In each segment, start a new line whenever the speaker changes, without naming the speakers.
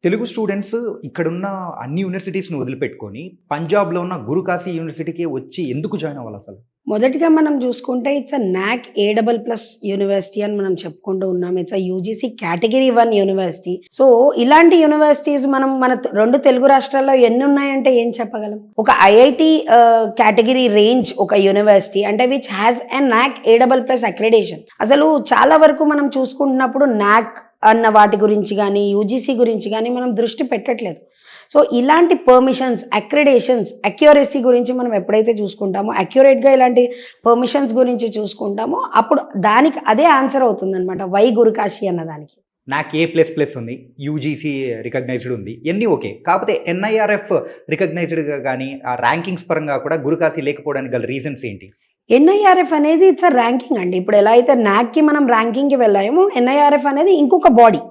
Telugu students ఇక్కడున్న అన్ని యూనివర్సిటీస్‌ని వదిలిపెట్టుకొని పంజాబ్‌లో ఉన్న గురుకాశీ యూనివర్సిటీకి వచ్చి ఎందుకు జాయిన్ అవ్వాలసలు?
మొదటిగా మనం చూసుకుంటే ఇట్స్ నాక్ A++ యూనివర్సిటీ అని మనం చెప్పుకుంటూ ఉన్నాం. It's UGC category 1 university. So ఇలాంటి యూనివర్సిటీస్ మన రెండు తెలుగు రాష్ట్రాల్లో ఎన్ని ఉన్నాయంటే ఏం చెప్పగలం? ఒక ఐఐటి కేటగిరీ రేంజ్ ఒక యూనివర్సిటీ అంటే విచ్ హ్యాస్ ఎ నాక్ A++ అక్రిడేషన్. అసలు చాలా వరకు మనం చూసుకుంటున్నప్పుడు నాక్ అన్న వాటి గురించి కానీ యూజీసీ గురించి కానీ మనం దృష్టి పెట్టట్లేదు. సో ఇలాంటి పర్మిషన్స్, అక్రిడేషన్స్, అక్యురసీ గురించి మనం ఎప్పుడైతే చూసుకుంటామో, అక్యురేట్గా ఇలాంటి పర్మిషన్స్ గురించి చూసుకుంటామో అప్పుడు దానికి అదే ఆన్సర్ అవుతుందన్నమాట. వై గురుకాశీ అన్నదానికి.
నాకు A++ ఉంది, యూజీసీ రికగ్నైజ్డ్ ఉంది, ఇవన్నీ ఓకే. కాకపోతే NIRF రికగ్నైజ్డ్గా కానీ ఆ ర్యాంకింగ్స్ పరంగా కూడా గురుకాశీ లేకపోవడానికి గల రీజన్స్ ఏంటి?
NIRF అనేది ఇట్స్ ర్యాంకింగ్ అండి. ఇప్పుడు ఎలా అయితే నాక్కి మనం ర్యాంకింగ్కి వెళ్ళామో NIRF అనేది ఇంకొక body.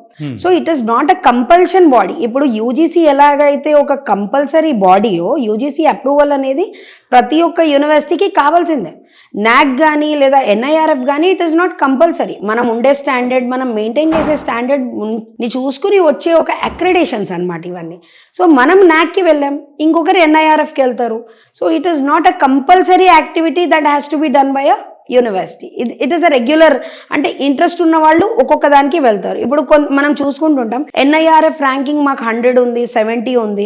So it is not a compulsion body. ఇప్పుడు యూజీసీ ఎలాగైతే ఒక కంపల్సరీ బాడీయో యూజీసీ అప్రూవల్ అనేది ప్రతి ఒక్క యూనివర్సిటీకి కావాల్సిందే. నాక్ కానీ లేదా NIRF కానీ ఇట్ ఈస్ నాట్ కంపల్సరీ. మనం ఉండే స్టాండర్డ్, మనం మెయింటైన్ చేసే స్టాండర్డ్ని చూసుకుని వచ్చే ఒక అక్రిడేషన్స్ అనమాట ఇవన్నీ. సో మనం నాక్కి వెళ్ళాం, ఇంకొకరు NIRFకి వెళ్తారు. So it is not a compulsory activity that has to be done by a university. It is a regular, అంటే ఇంట్రెస్ట్ ఉన్న వాళ్ళు ఒక్కొక్క దానికి వెళ్తారు. ఇప్పుడు మనం చూసుకుంటుంటాం NIRF ర్యాంకింగ్ మాకు 100 ఉంది, 70 ఉంది.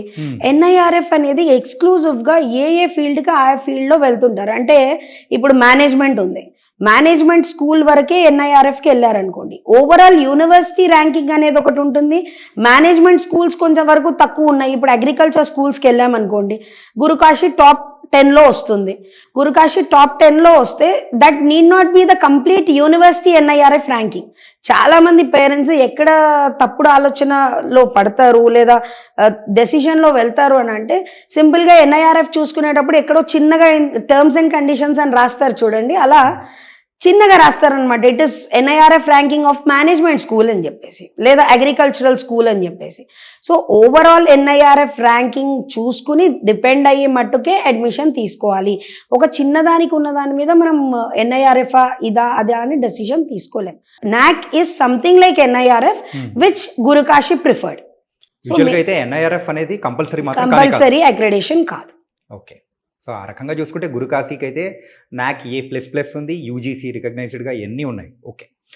NIRF అనేది ఎక్స్క్లూజివ్గా ఏ ఫీల్డ్కి ఆ ఫీల్డ్లో వెళ్తుంటారు. అంటే ఇప్పుడు మేనేజ్మెంట్ ఉంది, మేనేజ్మెంట్ స్కూల్ వరకే NIRFకి వెళ్ళారనుకోండి. ఓవరాల్ యూనివర్సిటీ ర్యాంకింగ్ అనేది ఒకటి ఉంటుంది. మేనేజ్మెంట్ స్కూల్స్ కొంచెం వరకు తక్కువ ఉన్నాయి. ఇప్పుడు అగ్రికల్చర్ స్కూల్స్కి వెళ్ళామనుకోండి, గురుకాశీ టాప్ 10లో వస్తుంది. గురుకాశీ టాప్ 10లో వస్తే that need not be the complete university NIRF ranking. చాలామంది పేరెంట్స్ ఎక్కడ తప్పుడు ఆలోచనలో పడతారు లేదా డెసిషన్లో వెళ్తారు అని అంటే, సింపుల్గా NIRF చూసుకునేటప్పుడు ఎక్కడో చిన్నగా టర్మ్స్ అండ్ కండిషన్స్ అని రాస్తారు చూడండి, అలా చిన్నగా రాస్తారనమాట. It is NIRF ranking of management school అని చెప్పేసి, లేదా అగ్రికల్చరల్ స్కూల్ అని చెప్పేసి. సో ఓవరాల్ NIRF ర్యాంకింగ్ చూసుకుని డిపెండ్ అయ్యే మట్టుకే అడ్మిషన్ తీసుకోవాలి. ఒక చిన్నదానికి ఉన్న దాని మీద మనం NIRF ఇదా అదా అని డెసిషన్ తీసుకోలేం. NAAC is something like NIRF which గురుకాశీ ప్రిఫర్డ్.
అయితే NIRF అనేది
కంపల్సరీ అక్రిడేషన్ కాదు.
ఓకే. సో ఆ రకంగా చూసుకుంటే గురుకాశీకి అయితే నాక్ A++ ఉంది, యూజీసీ రికగ్నైజ్డ్గా ఎన్ని ఉన్నాయి. ఓకే.